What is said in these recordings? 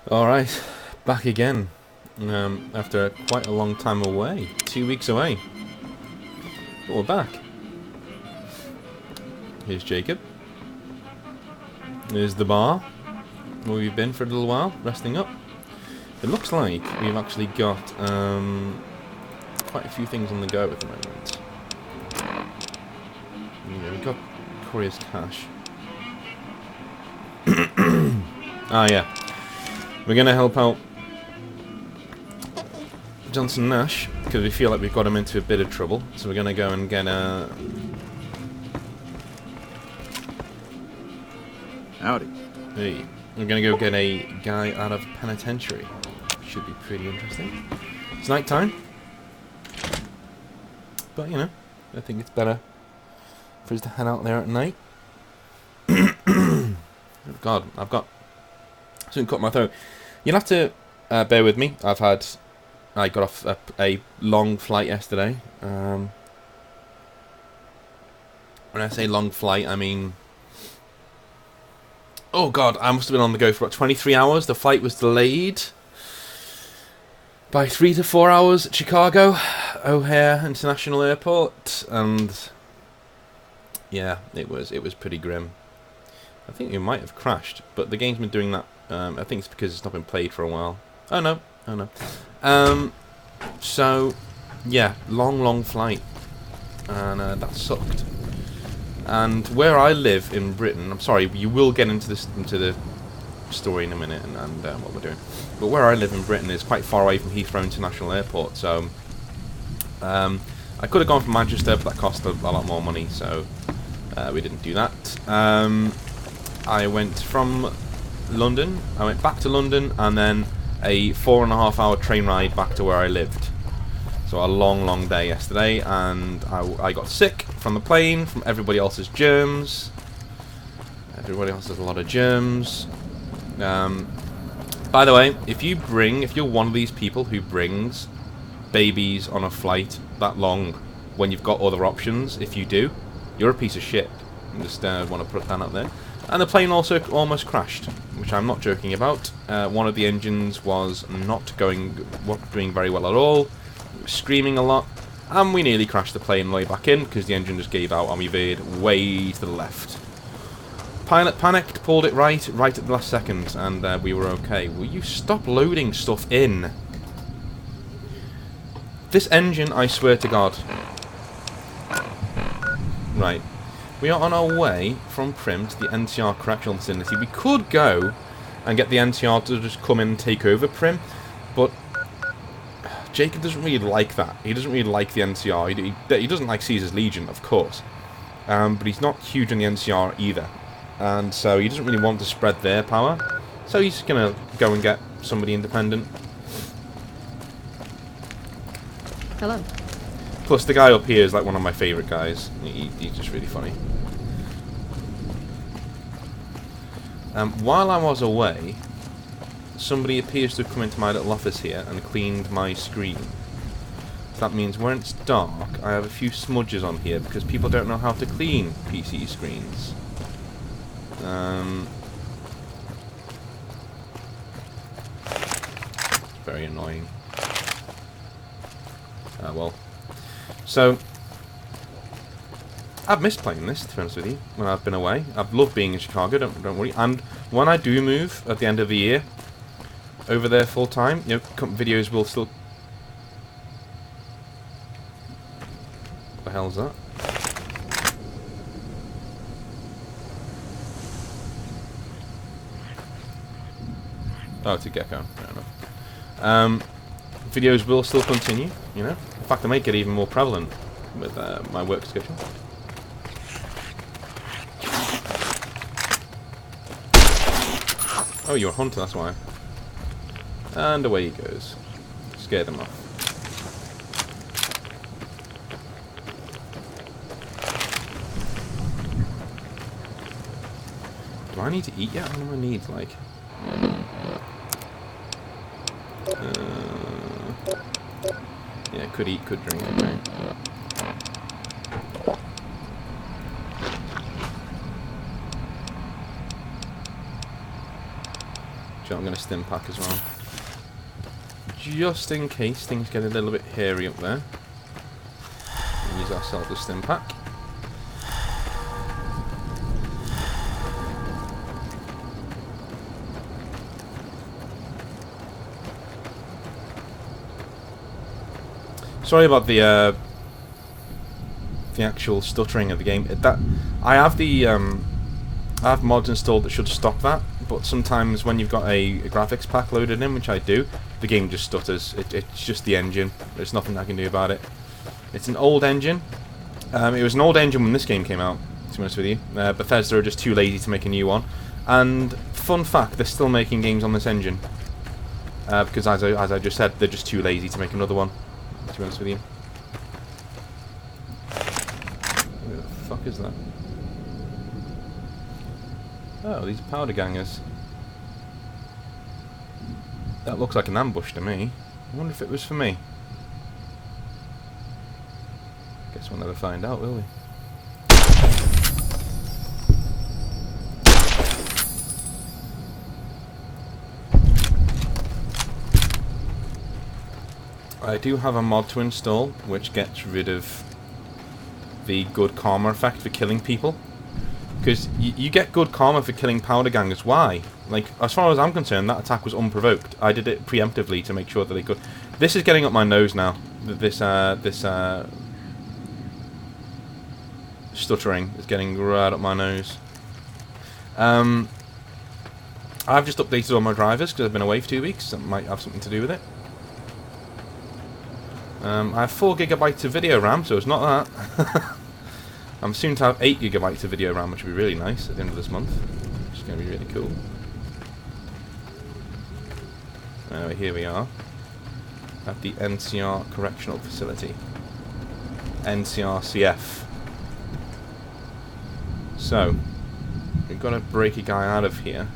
Alright, back again. After quite a long time away. 2 weeks away. But we're back. Here's Jacob. There's the bar, where we've been for a little while, resting up. It looks like we've actually got quite a few things on the go at the moment. Yeah, we've got Courier's Cash. Ah, yeah. We're going to help out Johnson Nash, because we feel like we've got him into a bit of trouble. So we're going to go and get a... Howdy. Hey, we're going to go get a guy out of penitentiary. Should be pretty interesting. It's night time. But, you know, I think it's better for us to head out there at night. God, I've got something caught in my throat. You'll have to bear with me. I got off a long flight yesterday. When I say long flight, I mean... Oh God, I must have been on the go for about 23 hours. The flight was delayed by 3 to 4 hours at Chicago O'Hare International Airport, and yeah, it was pretty grim. I think it might have crashed, but the game's been doing that. I think it's because it's not been played for a while. Oh no. So yeah, long flight, and that sucked. And where I live in Britain, I'm sorry, you will get into the story in a minute and what we're doing. But where I live in Britain is quite far away from Heathrow International Airport, so I could have gone from Manchester, but that cost a lot more money, so we didn't do that. I went from London, I went back to London, and then a 4.5 hour train ride back to where I lived. So a long day yesterday, and I got sick from the plane, from everybody else's germs. Everybody else has a lot of germs. By the way, if you're one of these people who brings babies on a flight that long when you've got other options, if you do, you're a piece of shit. I just want to put that out there. And the plane also almost crashed, which I'm not joking about. One of the engines was not doing very well at all. It was screaming a lot, and we nearly crashed the plane way back in because the engine just gave out and we veered way to the left. Pilot panicked, pulled it right at the last second, and we were okay. Will you stop loading stuff in? This engine, I swear to God. Right. We are on our way from Primm to the NCR correctional facility. We could go and get the NCR to just come in and take over Primm, but Jacob doesn't really like that. He doesn't really like the NCR. He doesn't like Caesar's Legion, of course, but he's not huge on the NCR either, and so he doesn't really want to spread their power. So he's gonna go and get somebody independent. Hello. Plus, the guy up here is like one of my favourite guys. He's just really funny. While I was away, somebody appears to have come into my little office here and cleaned my screen. So that means when it's dark, I have a few smudges on here because people don't know how to clean PC screens. Very annoying. Well. So, I've missed playing this, to be honest with you, when I've been away. I've loved being in Chicago, don't worry. And when I do move at the end of the year, over there full time, you know, videos will still... What the hell's that? Oh, it's a gecko. Fair enough. Videos will still continue, you know. In fact, they make it even more prevalent with my work schedule. Oh, you're a hunter, that's why. And away he goes. Scare them off. Do I need to eat yet? What are my needs like? Yeah, could eat, could drink, okay. I'm going to stim pack as well. Just in case things get a little bit hairy up there. We'll use ourselves a stim pack. Sorry about the actual stuttering of the game. I have mods installed that should stop that, but sometimes when you've got a graphics pack loaded in, which I do, the game just stutters. It's just the engine. There's nothing I can do about it. It's an old engine. It was an old engine when this game came out, to be honest with you. Bethesda are just too lazy to make a new one. And fun fact, they're still making games on this engine. Because as I just said, they're just too lazy to make another one, to be honest with you. What the fuck is that? Oh, these are powder gangers. That looks like an ambush to me. I wonder if it was for me. Guess we'll never find out, will we? I do have a mod to install which gets rid of the good karma effect for killing people. Because you get good karma for killing powder gangers. Why? Like, as far as I'm concerned, that attack was unprovoked. I did it preemptively to make sure that they could. This is getting up my nose now. This stuttering is getting right up my nose. I've just updated all my drivers because I've been away for 2 weeks. That might have something to do with it. I have 4 GB of video RAM, so it's not that. I'm soon to have 8 GB of video RAM, which will be really nice at the end of this month. Which is going to be really cool. Anyway, here we are at the NCR Correctional Facility. NCRCF. So, we've got to break a guy out of here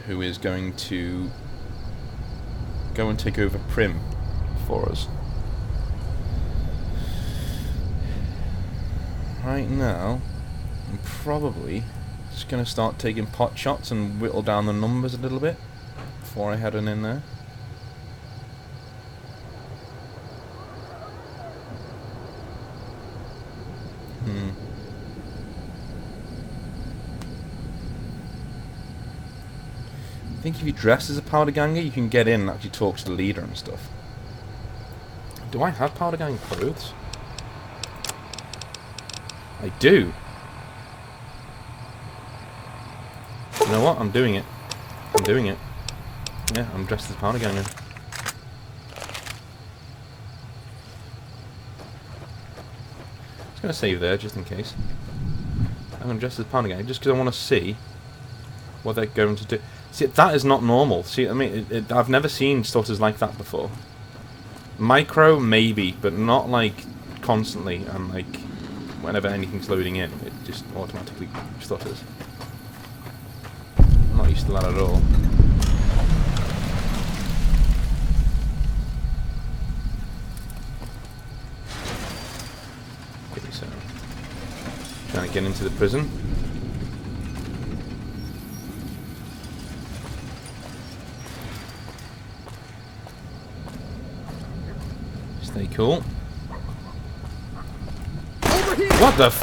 who is going to go and take over Primm for us. Right now, I'm probably just going to start taking pot shots and whittle down the numbers a little bit before I head on in there. I think if you dress as a powder ganger, you can get in and actually talk to the leader and stuff. Do I have powder gang clothes? I do. You know what? I'm doing it. I'm doing it. Yeah, I'm dressed as a powder ganger. Just gonna save there just in case. I'm gonna dress as a powder ganger just because I want to see what they're going to do. See, that is not normal. See, I mean, I've never seen stutters like that before. Micro, maybe, but not like constantly and like whenever anything's loading in, it just automatically stutters. I'm not used to that at all. Okay, so trying to get into the prison. Stay cool. What the f...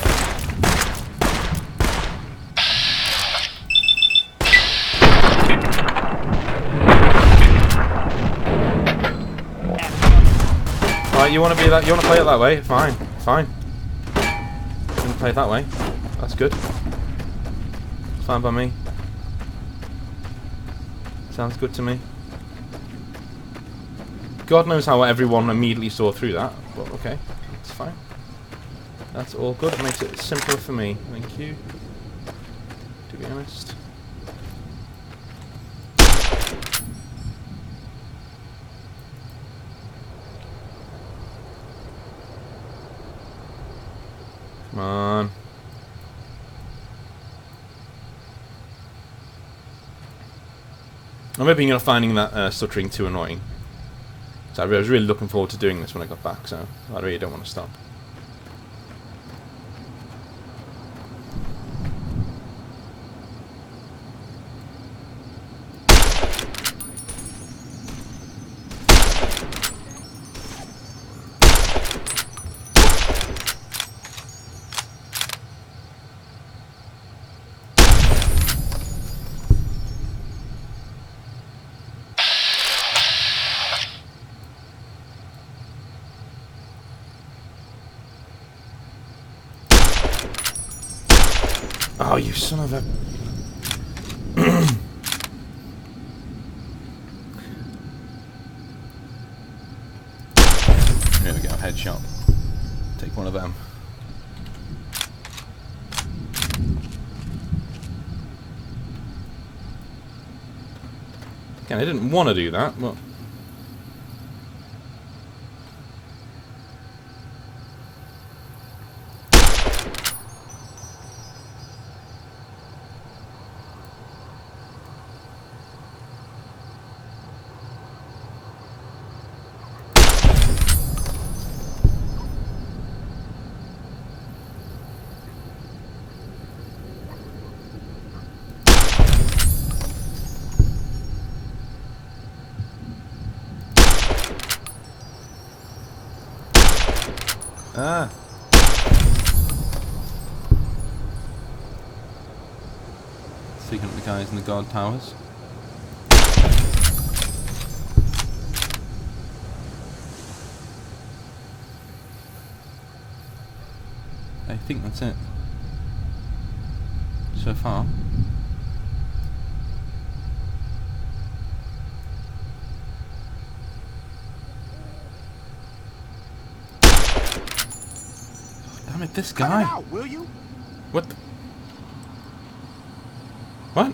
Alright, you wanna be that, you wanna play it that way? Fine, fine. You wanna play it that way? That's good. It's fine by me. Sounds good to me. God knows how everyone immediately saw through that, but okay, it's fine. That's all good. It makes it simpler for me. Thank you. To be honest. Come on. I'm hoping you're not finding that stuttering too annoying. So I was really looking forward to doing this when I got back, so I really don't want to stop. Oh, you son of a... There we go, headshot. Take one of them. Again, I didn't want to do that, but... Ah. Speaking of the guys in the guard towers. I think that's it. So far. Damn it, this guy. Cut it out, will you? What the? What?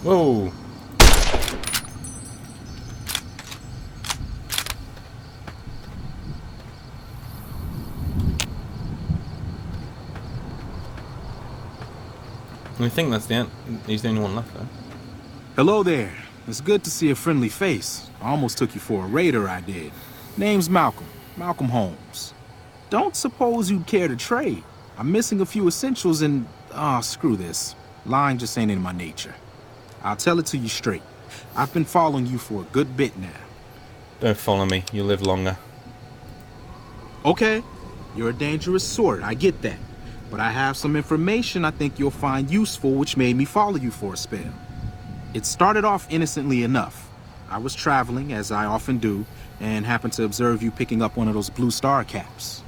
Whoa. I think that's the end. He's the only one left, though. Hello there. It's good to see a friendly face. I almost took you for a raider, I did. Name's Malcolm. Malcolm Holmes. Don't suppose you'd care to trade. I'm missing a few essentials and... screw this. Lying just ain't in my nature. I'll tell it to you straight. I've been following you for a good bit now. Don't follow me. You'll live longer. Okay. You're a dangerous sort, I get that. But I have some information I think you'll find useful which made me follow you for a spell. It started off innocently enough. I was traveling, as I often do, and happened to observe you picking up one of those blue star caps.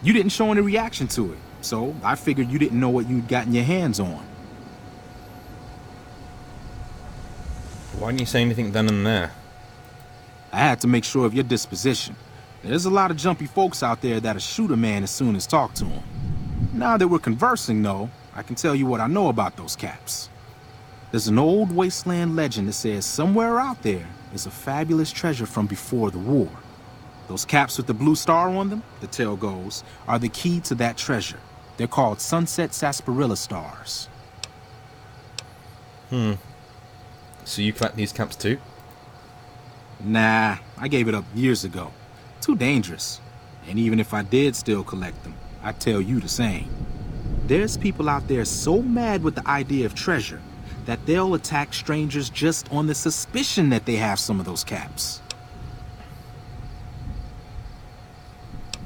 You didn't show any reaction to it, so I figured you didn't know what you'd gotten your hands on. Why didn't you say anything then and there? I had to make sure of your disposition. There's a lot of jumpy folks out there that'll shoot a man as soon as talk to him. Now that we're conversing, though, I can tell you what I know about those caps. There's an old wasteland legend that says somewhere out there is a fabulous treasure from before the war. Those caps with the blue star on them, the tale goes, are the key to that treasure. They're called sunset sarsaparilla stars. So you collect these caps too? Nah, I gave it up years ago. Too dangerous. And even if I did still collect them, I'd tell you the same. There's people out there so mad with the idea of treasure that they'll attack strangers just on the suspicion that they have some of those caps.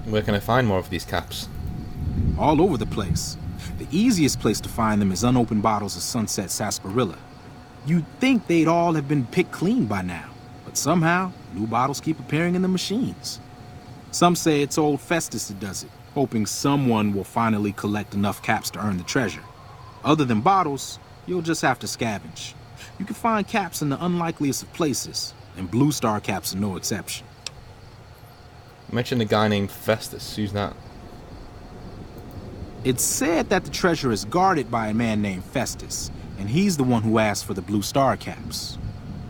Where can I find more of these caps? All over the place. The easiest place to find them is unopened bottles of sunset sarsaparilla. You'd think they'd all have been picked clean by now, but somehow, new bottles keep appearing in the machines. Some say it's old Festus that does it, hoping someone will finally collect enough caps to earn the treasure. Other than bottles, you'll just have to scavenge. You can find caps in the unlikeliest of places, and blue star caps are no exception. You mentioned a guy named Festus. Who's that? It's said that the treasure is guarded by a man named Festus, and he's the one who asked for the blue star caps.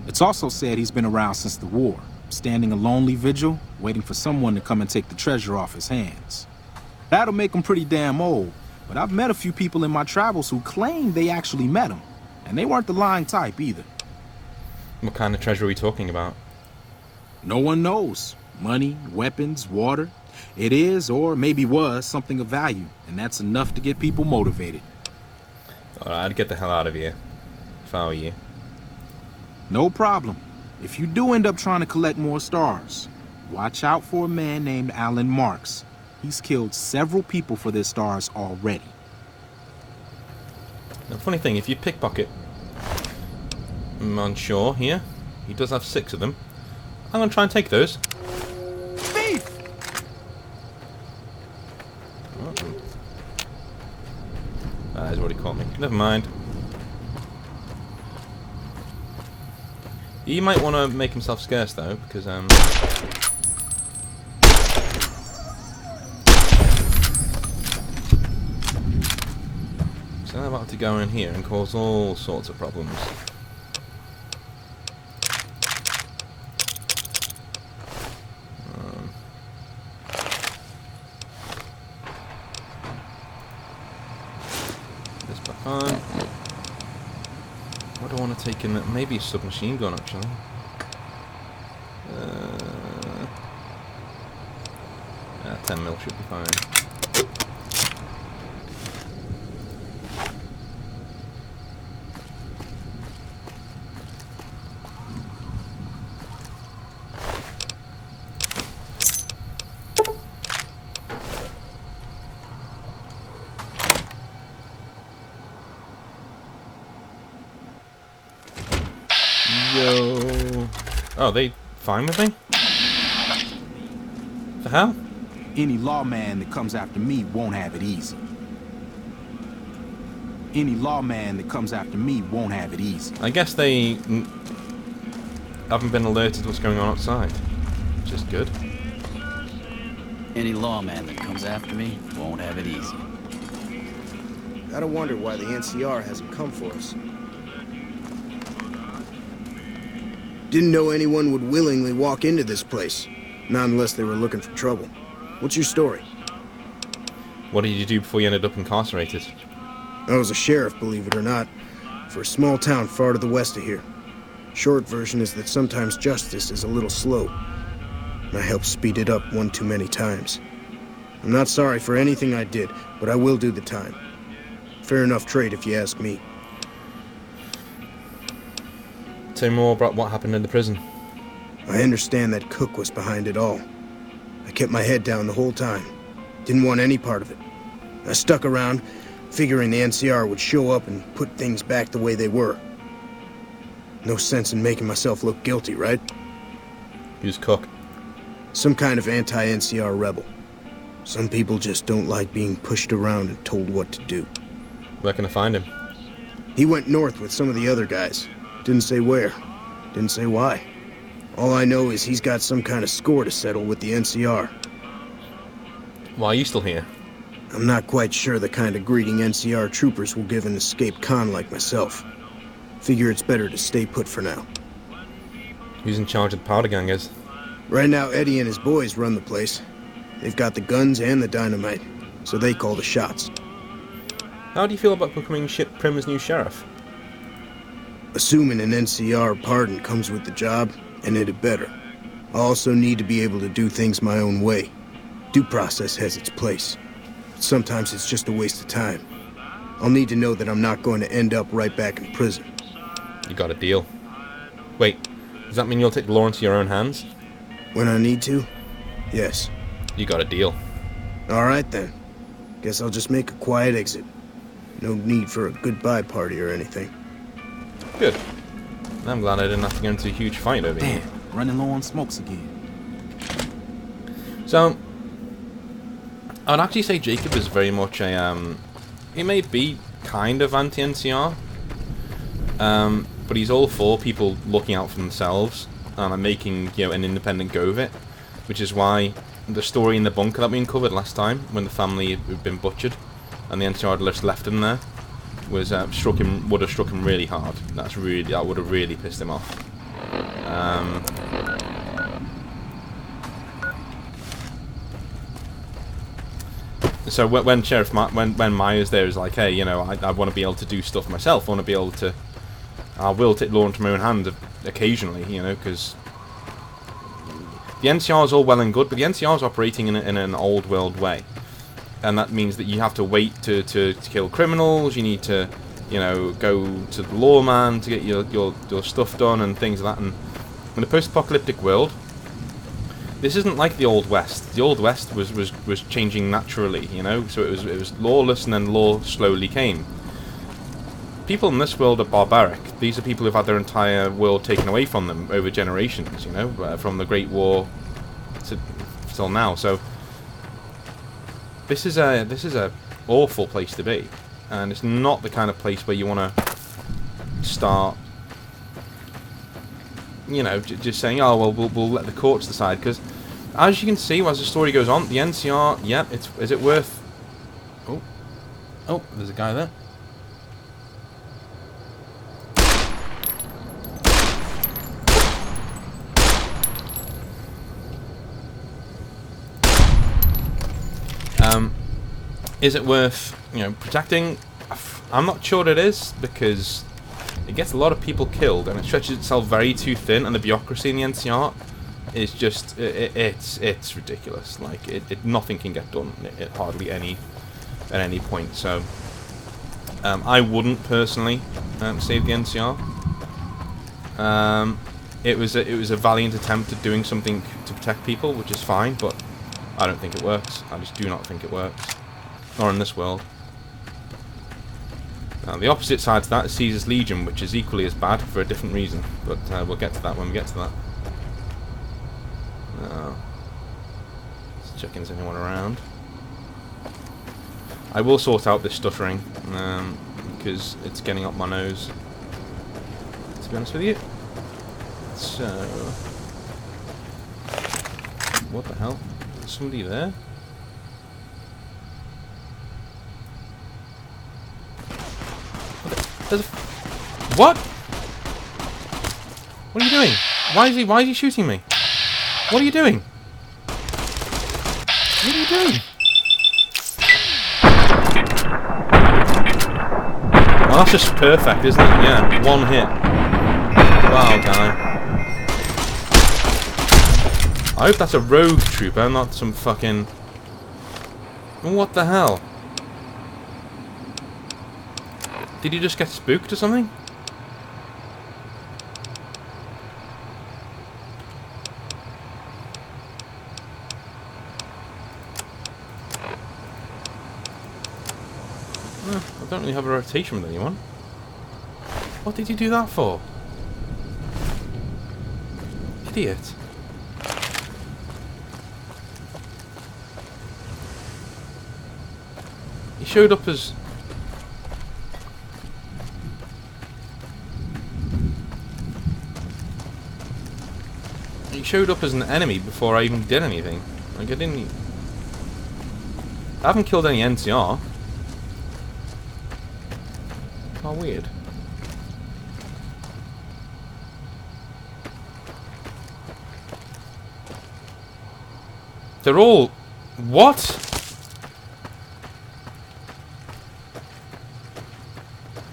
It's also said he's been around since the war, standing a lonely vigil, waiting for someone to come and take the treasure off his hands. That'll make him pretty damn old, but I've met a few people in my travels who claim they actually met him, and they weren't the lying type either. What kind of treasure are we talking about? No one knows. Money, weapons, water. It is, or maybe was, something of value, and that's enough to get people motivated. Alright, I'd get the hell out of here, if I were you. No problem. If you do end up trying to collect more stars, watch out for a man named Alan Marks. He's killed several people for their stars already. The funny thing, if you pickpocket on shore here, he does have 6 of them. I'm going to try and take those. Thief! He's already caught me. Never mind. He might want to make himself scarce though, because so I'm about to go in here and cause all sorts of problems. This back on. What do I want to take in? Maybe a submachine gun actually. 10 mil should be fine. Yo. Oh, they fine with me? The hell? Any lawman that comes after me won't have it easy. Any lawman that comes after me won't have it easy. I guess they haven't been alerted to what's going on outside, which is good. Any lawman that comes after me won't have it easy. Gotta wonder why the NCR hasn't come for us. Didn't know anyone would willingly walk into this place. Not unless they were looking for trouble. What's your story? What did you do before you ended up incarcerated? I was a sheriff, believe it or not, for a small town far to the west of here. Short version is that sometimes justice is a little slow. And I helped speed it up one too many times. I'm not sorry for anything I did, but I will do the time. Fair enough trade if you ask me. Say more about what happened in the prison. I understand that Cook was behind it all. I kept my head down the whole time. Didn't want any part of it. I stuck around, figuring the NCR would show up and put things back the way they were. No sense in making myself look guilty, right? Who's Cook? Some kind of anti-NCR rebel. Some people just don't like being pushed around and told what to do. Where can I find him? He went north with some of the other guys. Didn't say where. Didn't say why. All I know is he's got some kind of score to settle with the NCR. Why are you still here? I'm not quite sure the kind of greeting NCR troopers will give an escaped con like myself. Figure it's better to stay put for now. Who's in charge of the powder gangers? Right now, Eddie and his boys run the place. They've got the guns and the dynamite, so they call the shots. How do you feel about becoming Primm's new sheriff? Assuming an NCR pardon comes with the job, and it had better. I also need to be able to do things my own way. Due process has its place. But sometimes it's just a waste of time. I'll need to know that I'm not going to end up right back in prison. You got a deal. Wait, does that mean you'll take the law into your own hands? When I need to? Yes. You got a deal. Alright then. Guess I'll just make a quiet exit. No need for a goodbye party or anything. Good. I'm glad I didn't have to go into a huge fight over here. Damn, running low on smokes again. So, I'd actually say Jacob is very much a, he may be kind of anti-NCR, but he's all for people looking out for themselves and making, you know, an independent go of it, which is why the story in the bunker that we uncovered last time, when the family had been butchered, and the NCR had just left him there, was would have struck him really hard. That would have really pissed him off. So when Sheriff when Myers there is like, hey, you know, I want to be able to do stuff myself. I want to be able to. I will take law into my own hand occasionally, you know, because the NCR is all well and good, but the NCR is operating in an old world way. And that means that you have to wait to kill criminals, you need to, you know, go to the lawman to get your stuff done and things like that. And in a post-apocalyptic world, This isn't like the Old West. The Old West was changing naturally, you know. So it was lawless, and then law slowly came. People in this world are barbaric. These are people who've had their entire world taken away from them over generations, you know, from the Great War to till now. So this is a awful place to be, and it's not the kind of place where you want to start, you know, just saying, oh well, we'll let the courts decide, because as you can see, as the story goes on, the NCR, yeah, is it worth? Oh, there's a guy there. Is it worth, you know, protecting? I'm not sure it is, because it gets a lot of people killed, and it stretches itself very too thin, and the bureaucracy in the NCR is just it's ridiculous. Like nothing can get done at hardly at any point. So I wouldn't personally save the NCR. It was a valiant attempt at doing something to protect people, which is fine, but I don't think it works. I just do not think it works. Not in this world. The opposite side to that is Caesar's Legion, which is equally as bad for a different reason. But we'll get to that when we get to that. Let's check in, is anyone around. I will sort out this stuttering, because it's getting up my nose, to be honest with you. So... what the hell? Is somebody there? What? What are you doing? Why is he shooting me? What are you doing? What are you doing? Well, that's just perfect, isn't it? Yeah, one hit. Wow, guy. I hope that's a rogue trooper, not some fucking... what the hell? Did you just get spooked or something? I don't really have a rotation with anyone. What did you do that for? Idiot. He showed up as... he showed up as an enemy before I even did anything. Like, I haven't killed any NCR. How weird. They're all... what?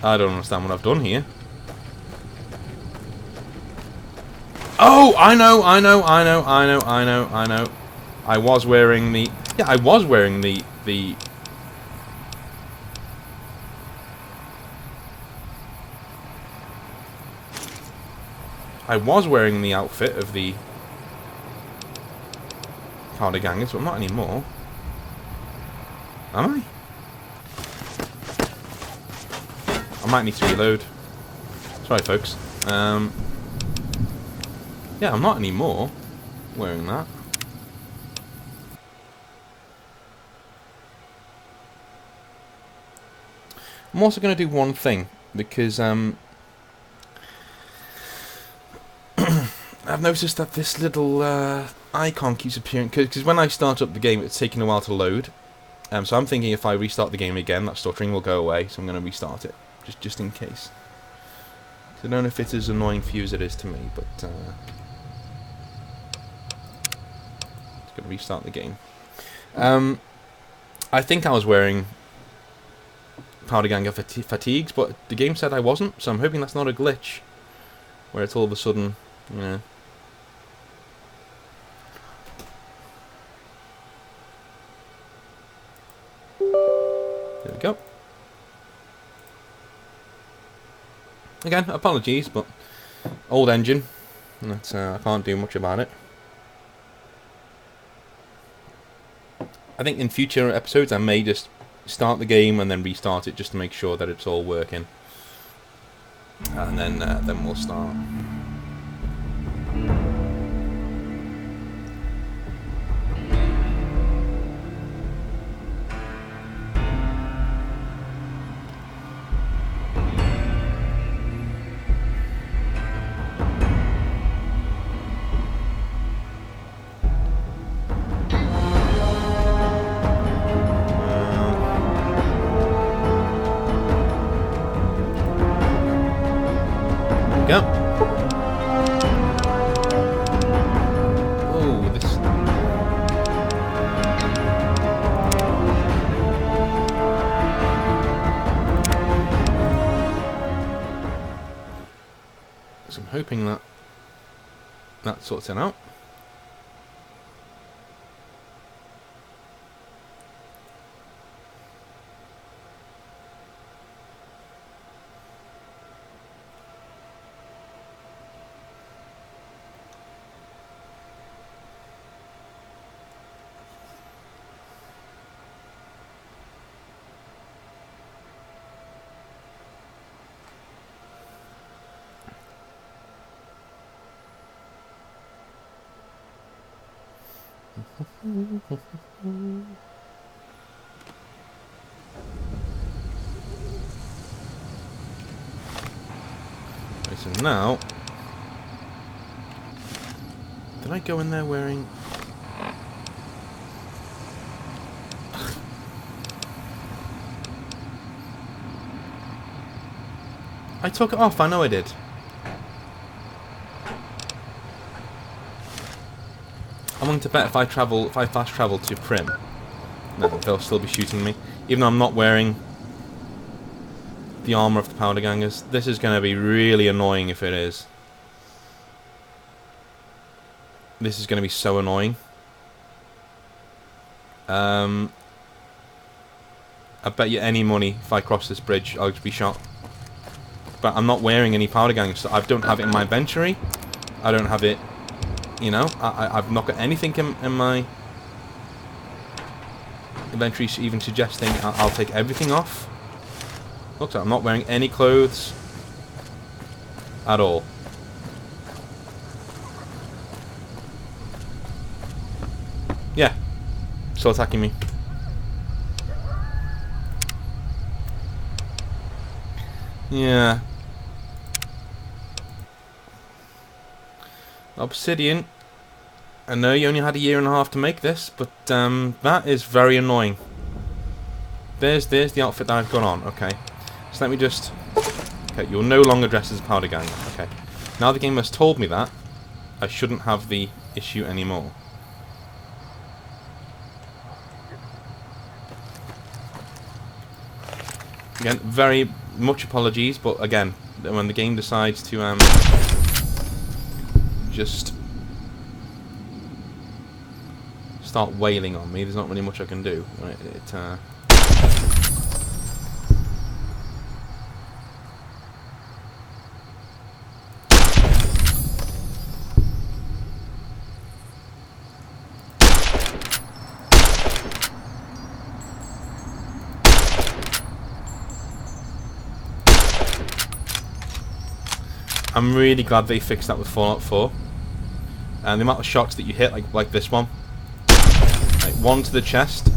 I don't understand what I've done here. Oh, I know. I was wearing the... yeah, I was wearing the... I was wearing the outfit of the powder gangers, but not anymore. Am I? I might need to reload. Sorry, folks. Yeah, I'm not anymore wearing that. I'm also going to do one thing, because I've noticed that this little icon keeps appearing, because when I start up the game, it's taking a while to load. So I'm thinking if I restart the game again, that stuttering will go away, so I'm going to restart it, just in case. I don't know if it's as annoying for you as it is to me, but it's going to restart the game. I think I was wearing powder ganger fatigues, but the game said I wasn't, so I'm hoping that's not a glitch, where it's all of a sudden, you know. There we go. Again, apologies, but old engine. That's I can't do much about it. I think in future episodes I may just start the game and then restart it just to make sure that it's all working. And then we'll start. Go. Oh, this. So I'm hoping that sorts it out. Okay, so now, did I go in there wearing? I took it off. I know I did. I'm willing to bet if I fast travel to Primm, no, they'll still be shooting me, even though I'm not wearing the armor of the powder gangers. This is going to be really annoying if it is. This is going to be so annoying. I bet you any money if I cross this bridge, I'll just be shot. But I'm not wearing any powder gangers, so I don't have it in my inventory. I don't have it. You know, I've not got anything in my inventory even suggesting I'll take everything off. Looks like I'm not wearing any clothes at all. Yeah, still attacking me. Yeah. Obsidian. I know you only had a year and a half to make this, but that is very annoying. There's the outfit that I've got on. Okay, so let me just. Okay, you're no longer dressed as a powder gang. Okay, now the game has told me that I shouldn't have the issue anymore. Again, very much apologies, but again, when the game decides to just start wailing on me, there's not really much I can do. I'm really glad they fixed that with Fallout 4. And the amount of shots that you hit, like this one, like one to the chest,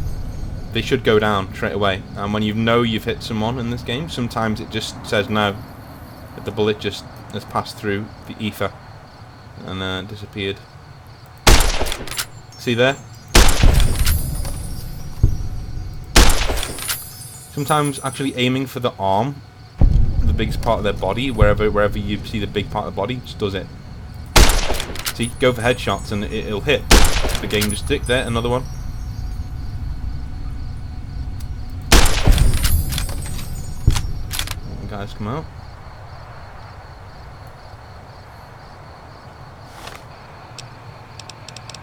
they should go down straight away. And when you know you've hit someone in this game, sometimes it just says no, that the bullet just has passed through the ether and disappeared. See there? Sometimes actually aiming for the arm, the biggest part of their body, wherever you see the big part of the body, just does it. See, go for headshots and it'll hit. The game just stick there, another one. Guys, come out.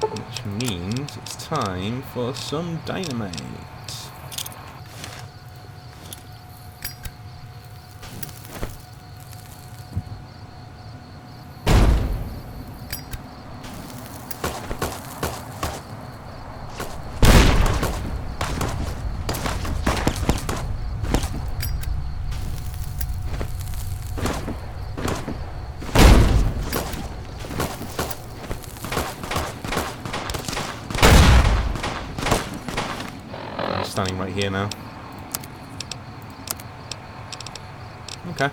Which means it's time for some dynamite. standing right here now. Okay.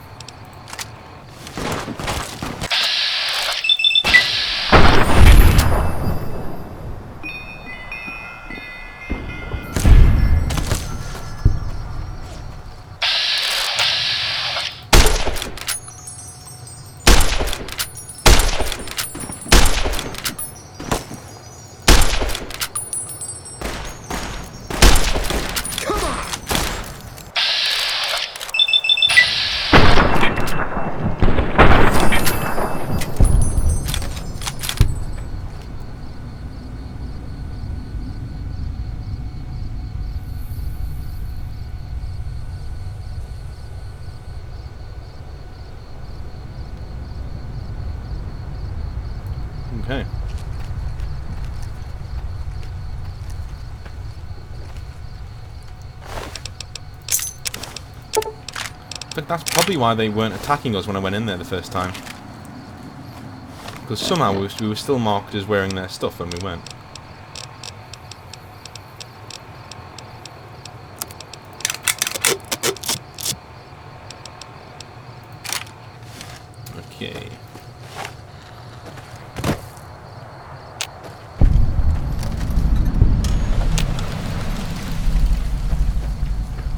Okay. But that's probably why they weren't attacking us when I went in there the first time. Because somehow we were still marked as wearing their stuff when we went. Okay.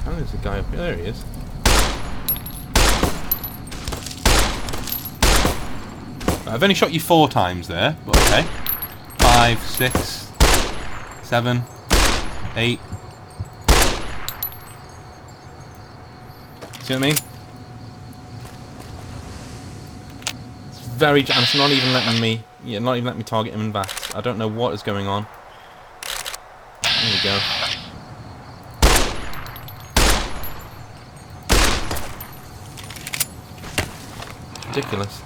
Oh, there's a guy up here. There he is. I've only shot you 4 times there, but okay. 5, 6, 7, 8. See what I mean? It's very... and it's not even letting me... yeah, not even letting me target him in back. I don't know what is going on. There we go. It's ridiculous.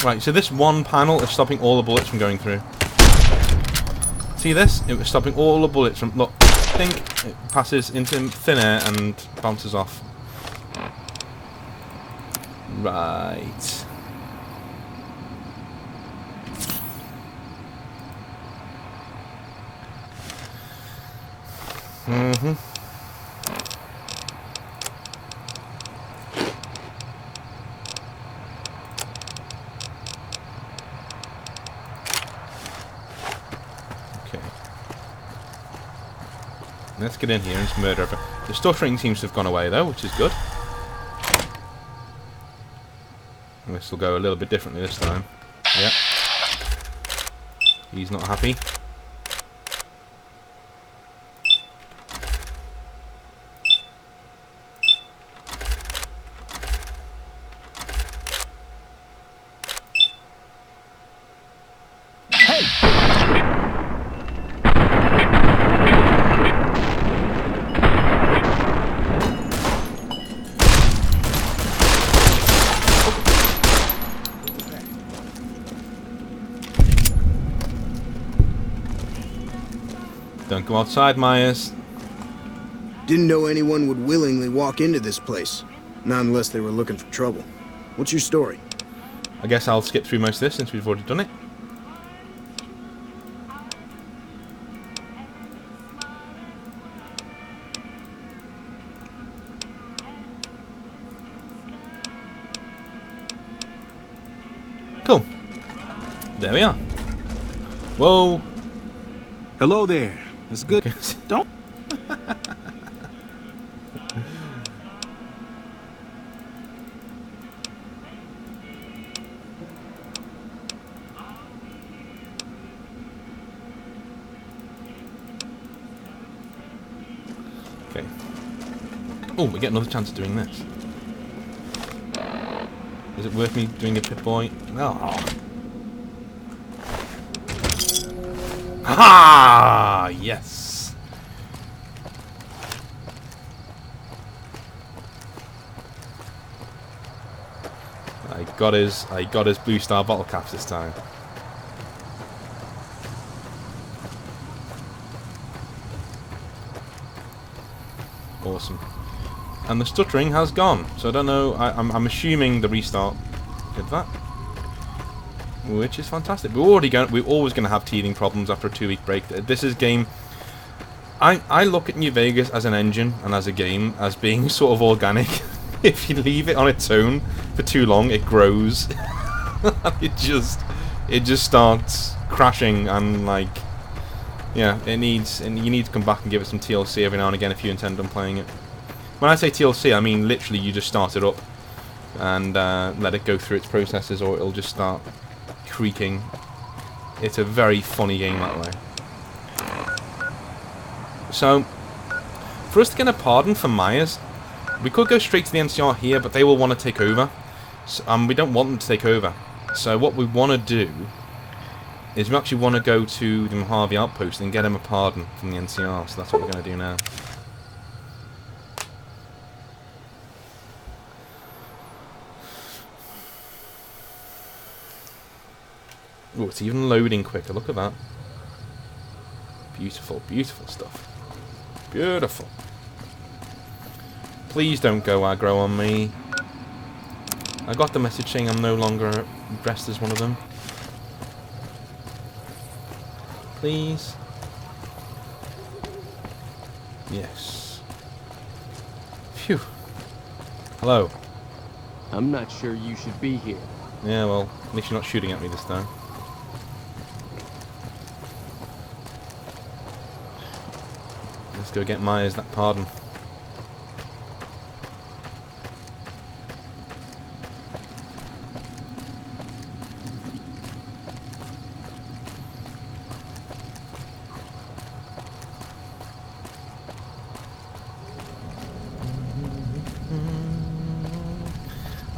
Right, so this one panel is stopping all the bullets from going through. See this? It was stopping all the bullets from... look, I think it passes into thin air and bounces off. Right. Let's get in here and just murder everyone. The stuttering seems to have gone away though, which is good. And this will go a little bit differently this time. Yep. He's not happy. Don't go outside, Myers. Didn't know anyone would willingly walk into this place. Not unless they were looking for trouble. What's your story? I guess I'll skip through most of this since we've already done it. Cool. There we are. Whoa. Hello there. It's good. Don't. Okay. Oh, we get another chance of doing this. Is it worth me doing a Pip-Boy? Oh. Ha! Yes. I got his blue star bottle caps this time. Awesome. And the stuttering has gone. So I don't know. I'm assuming the restart Did that. Which is fantastic. We're always going to have teething problems after a 2-week break. This is game... I look at New Vegas as an engine and as a game as being sort of organic. If you leave it on its own for too long, it grows. it just starts crashing and like, yeah, you need to come back and give it some TLC every now and again if you intend on playing it. When I say TLC, I mean literally you just start it up and let it go through its processes, or it'll just start creaking. It's a very funny game that way. So, for us to get a pardon for Myers, we could go straight to the NCR here, but they will want to take over. So, we don't want them to take over. So what we want to do is we actually want to go to the Mojave Outpost and get him a pardon from the NCR. So that's what we're going to do now. Oh, it's even loading quicker. Look at that. Beautiful, beautiful stuff. Beautiful. Please don't go aggro on me. I got the message saying I'm no longer dressed as one of them. Please. Yes. Phew. Hello. I'm not sure you should be here. Yeah, well, at least you're not shooting at me this time. Let's go get Myers that pardon.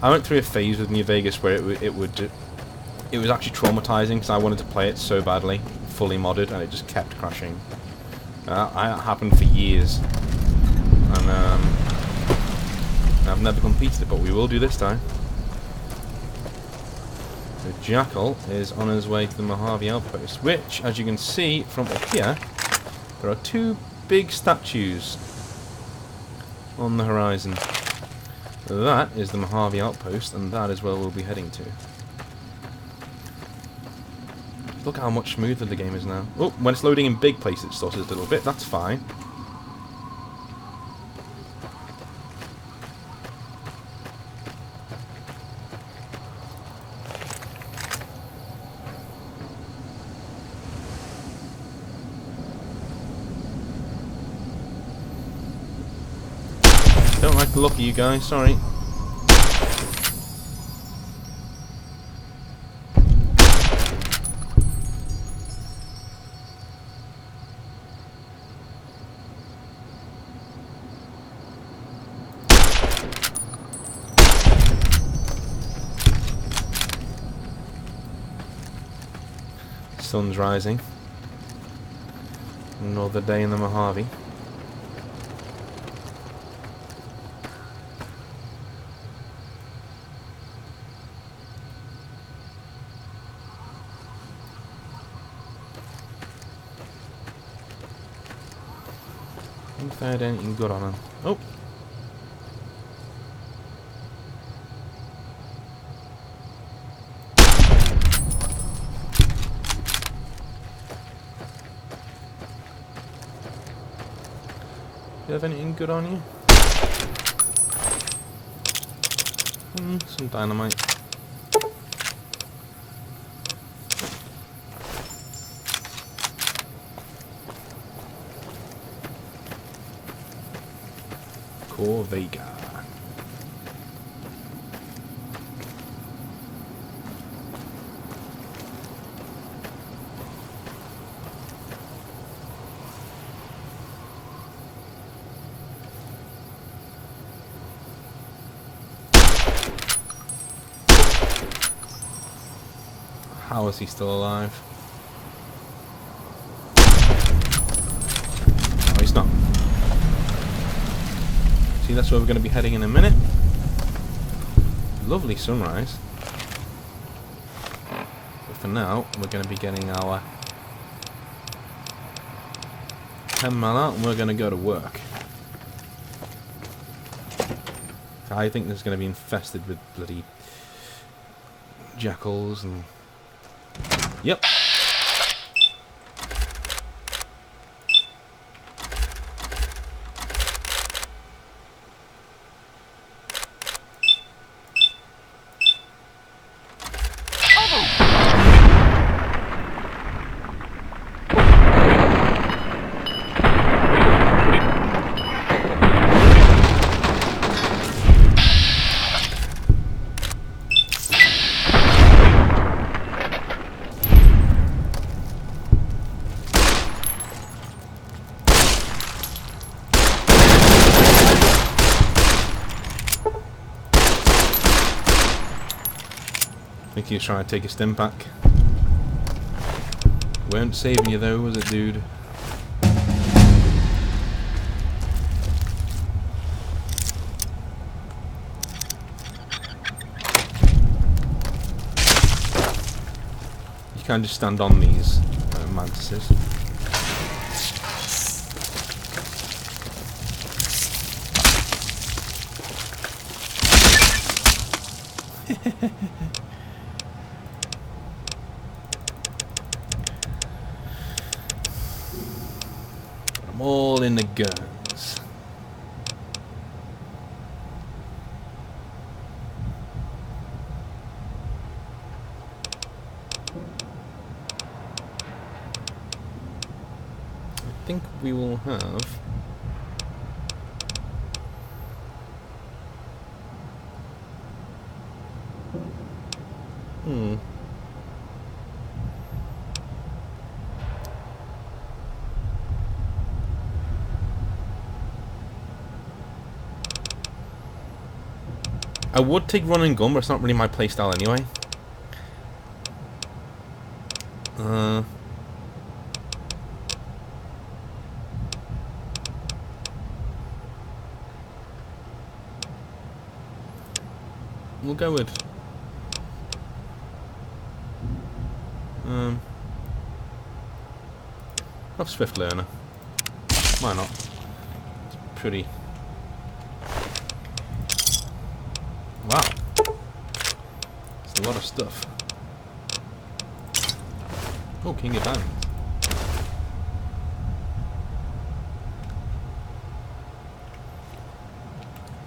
I went through a phase with New Vegas where it was actually traumatizing because I wanted to play it so badly, fully modded, and it just kept crashing. That happened for years, and I've never completed it, but we will do this time. So Jackal is on his way to the Mojave Outpost, which, as you can see from up here, there are 2 big statues on the horizon. That is the Mojave Outpost, and that is where we'll be heading to. Look how much smoother the game is now. Oh, when it's loading in big places it stutters a little bit, that's fine. Don't like the look of you guys, sorry. Sun's rising. Another day in the Mojave. Haven't found anything good on him. Oh! Do you have anything good on you? Some dynamite. Core Vega. How is he still alive? Oh, he's not. See, that's where we're going to be heading in a minute. Lovely sunrise. But for now, we're going to be getting our 10 mile out and we're going to go to work. I think this is going to be infested with bloody jackals and... Yep. I think he was trying to take a stim pack. Weren't saving you though, was it, dude? You can't just stand on these mantises. I'm all in the guns. I think we will have... I would take run and gun, but it's not really my playstyle anyway. We'll go with not Swift Learner. Why not? It's pretty. Wow. It's a lot of stuff. Oh, King of Diamonds.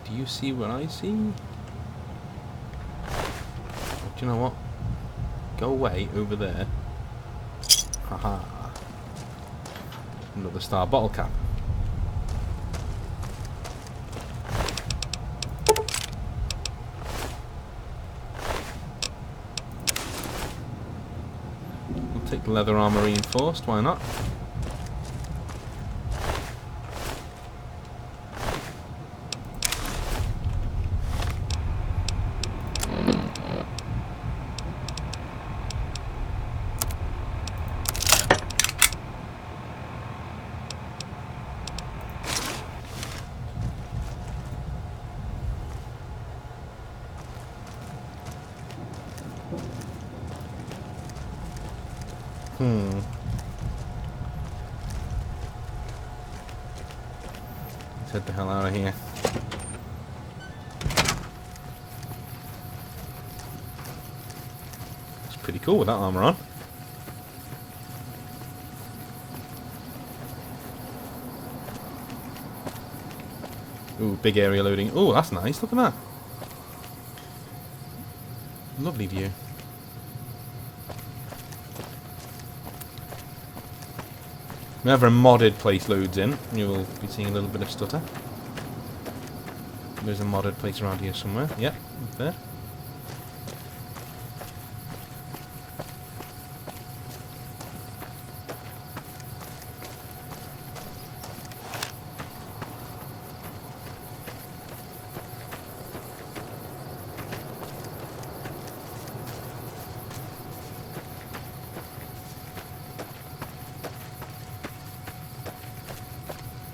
Do you see what I see? Oh, do you know what? Go away over there. Haha. Another star bottle cap. We'll take the leather armor reinforced, why not? Let's head the hell out of here. It's pretty cool with that armor on. Ooh, big area loading. Ooh, that's nice. Look at that. Lovely view. Whenever a modded place loads in, you will be seeing a little bit of stutter. There's a modded place around here somewhere. Yep, up there.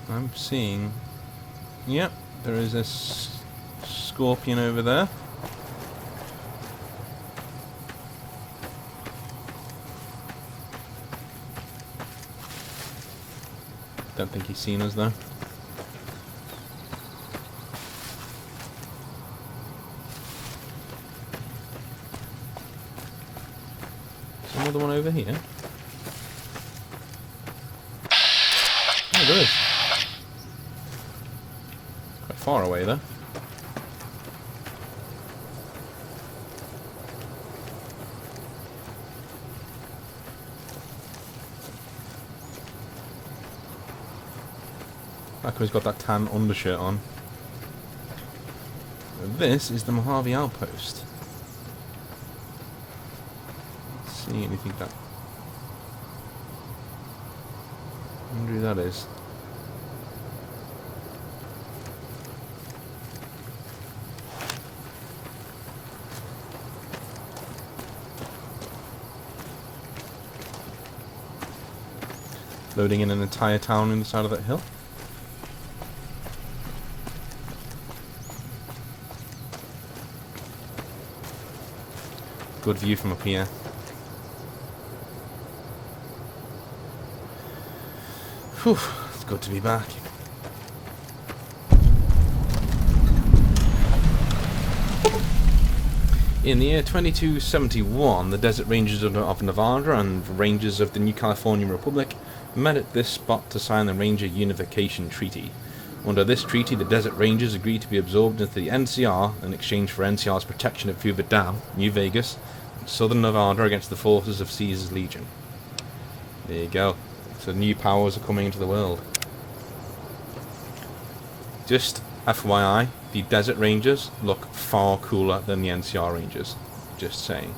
I'm seeing... Yep, there is a scorpion over there. Don't think he's seen us though. another one over here? Oh, there is. Quite far away, though. Like he's got that tan undershirt on. This is the Mojave Outpost. Let's see anything that... I wonder who that is. Loading in an entire town in the side of that hill. Good view from up here. Whew, it's good to be back. In the year 2271, the Desert Rangers of Nevada and Rangers of the New California Republic met at this spot to sign the Ranger Unification Treaty. Under this treaty, the Desert Rangers agreed to be absorbed into the NCR in exchange for NCR's protection of Hoover Dam, New Vegas, and southern Nevada against the forces of Caesar's Legion. There you go. So new powers are coming into the world. Just FYI, the Desert Rangers look far cooler than the NCR Rangers. Just saying.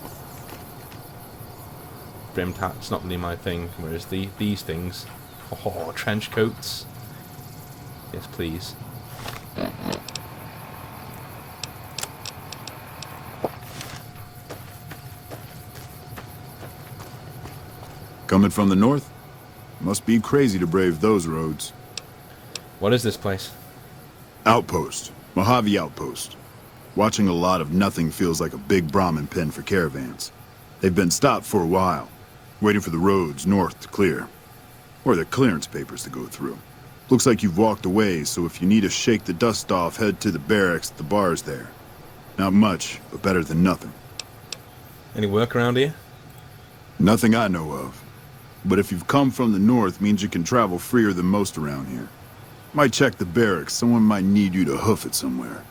Brim hat's not really my thing, whereas these things... Oh, trench coats. Yes, please. Coming from the north? Must be crazy to brave those roads. What is this place? Outpost. Mojave Outpost. Watching a lot of nothing feels like a big Brahmin pen for caravans. They've been stopped for a while, waiting for the roads north to clear. Or the clearance papers to go through. Looks like you've walked away, so if you need to shake the dust off, head to the barracks at the bars there. Not much, but better than nothing. Any work around here? Nothing I know of. But if you've come from the north, means you can travel freer than most around here. Might check the barracks, someone might need you to hoof it somewhere.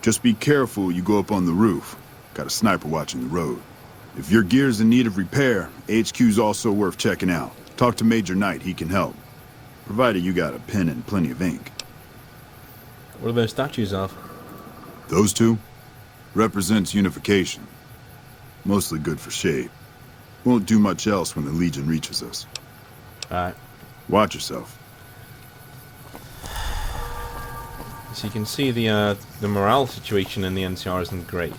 Just be careful you go up on the roof. Got a sniper watching the road. If your gear's in need of repair, HQ's also worth checking out. Talk to Major Knight, he can help. Provided you got a pen and plenty of ink. What are those statues of? Those two? Represents unification. Mostly good for shape. Won't do much else when the Legion reaches us. Alright. Watch yourself. So you can see the morale situation in the NCR isn't great.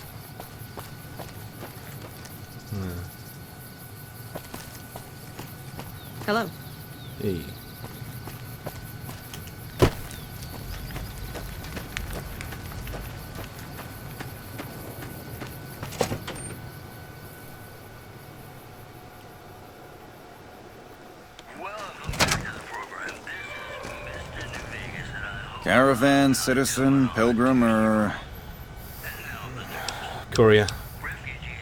Hello. Hey. Caravan, citizen, pilgrim, or... Courier.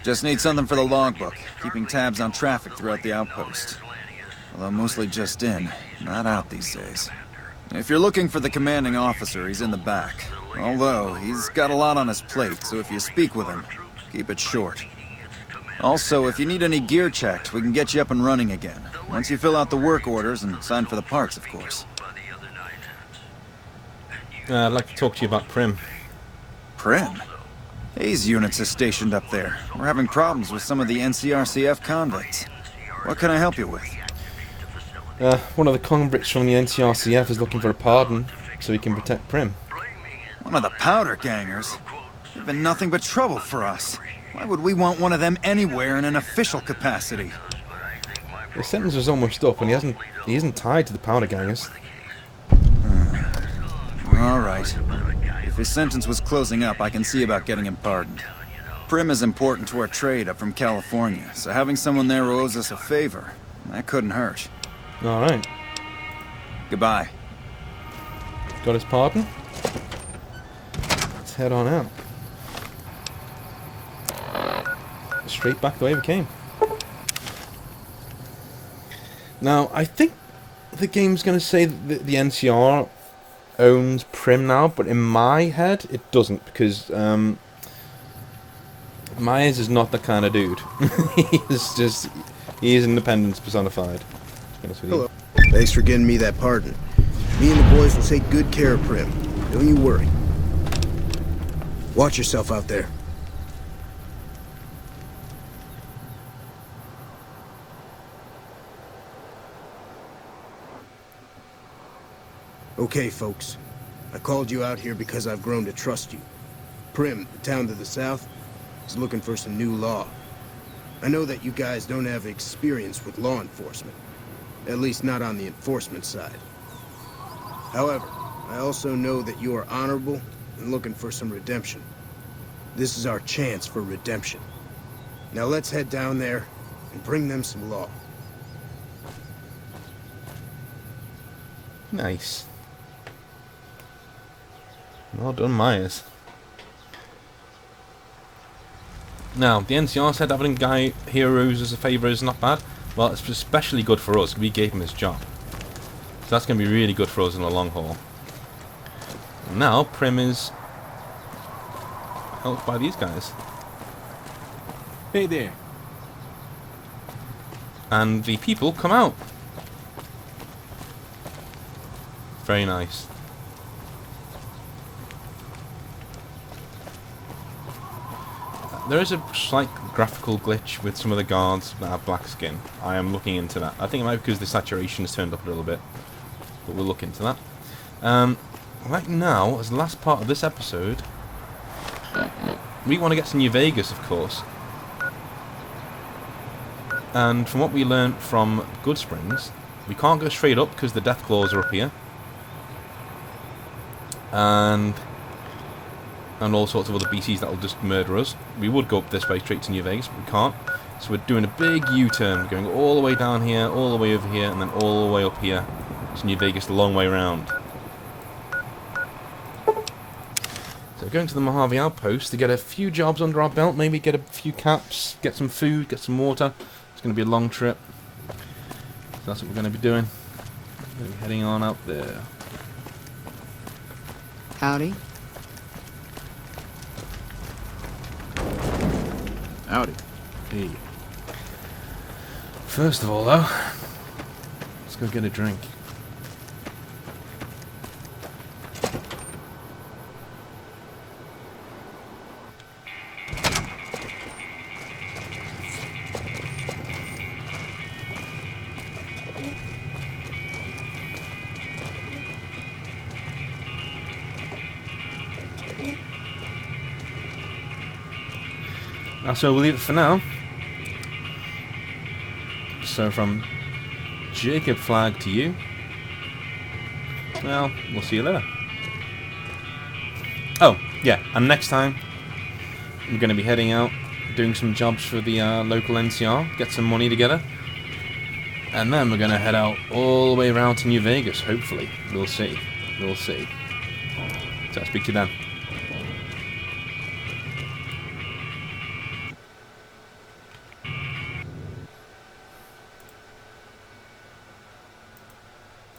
Just need something for the logbook, keeping tabs on traffic throughout the outpost. Although mostly just in, not out these days. If you're looking for the commanding officer, he's in the back. Although, he's got a lot on his plate, so if you speak with him, keep it short. Also, if you need any gear checked, we can get you up and running again. Once you fill out the work orders and sign for the parts, of course. I'd like to talk to you about Primm. Primm? Hayes units is stationed up there. We're having problems with some of the NCRCF convicts. What can I help you with? One of the convicts from the NCRCF is looking for a pardon, so he can protect Primm. One of the powder gangers? They've been nothing but trouble for us. Why would we want one of them anywhere in an official capacity? His sentence was almost up, and he isn't tied to the powder gangers. All right. If his sentence was closing up, I can see about getting him pardoned. Primm is important to our trade up from California, so having someone there who owes us a favor, that couldn't hurt. Alright. Goodbye. Got his pardon? Let's head on out. Straight back the way we came. Now, I think the game's going to say that the NCR owns Primm now, but in my head, it doesn't, because Myers is not the kind of dude. He is independence personified. To be honest with you. Hello. Thanks for getting me that pardon. Me and the boys will take good care of Primm. Don't you worry. Watch yourself out there. Okay, folks. I called you out here because I've grown to trust you. Primm, the town to the south, is looking for some new law. I know that you guys don't have experience with law enforcement. At least not on the enforcement side. However, I also know that you are honorable and looking for some redemption. This is our chance for redemption. Now let's head down there and bring them some law. Nice. Well done, Myers. Now, the NCR said having guy heroes as a favour is not bad. Well, it's especially good for us. We gave him this job. So that's going to be really good for us in the long haul. And now, Primm is helped by these guys. Hey there. And the people come out. Very nice. There is a slight graphical glitch with some of the guards that have black skin. I am looking into that. I think it might be because the saturation has turned up a little bit. But we'll look into that. Right now, as the last part of this episode, we want to get to New Vegas, of course. And from what we learned from Good Springs, we can't go straight up because the death claws are up here. And all sorts of other BCs that will just murder us. We would go up this way straight to New Vegas, but we can't. So we're doing a big U-turn, going all the way down here, all the way over here, and then all the way up here to New Vegas, the long way round. So going to the Mojave Outpost to get a few jobs under our belt, maybe get a few caps, get some food, get some water. It's going to be a long trip. So that's what we're going to be doing. We're going to be heading on out there. Howdy. Howdy. Hey. First of all, though, let's go get a drink. So we'll leave it for now. So from Jacob Flag to you, well, we'll see you later. Oh, yeah, and next time we're going to be heading out, doing some jobs for the local NCR, get some money together, and then we're going to head out all the way around to New Vegas, hopefully. We'll see. We'll see. So I'll speak to you then.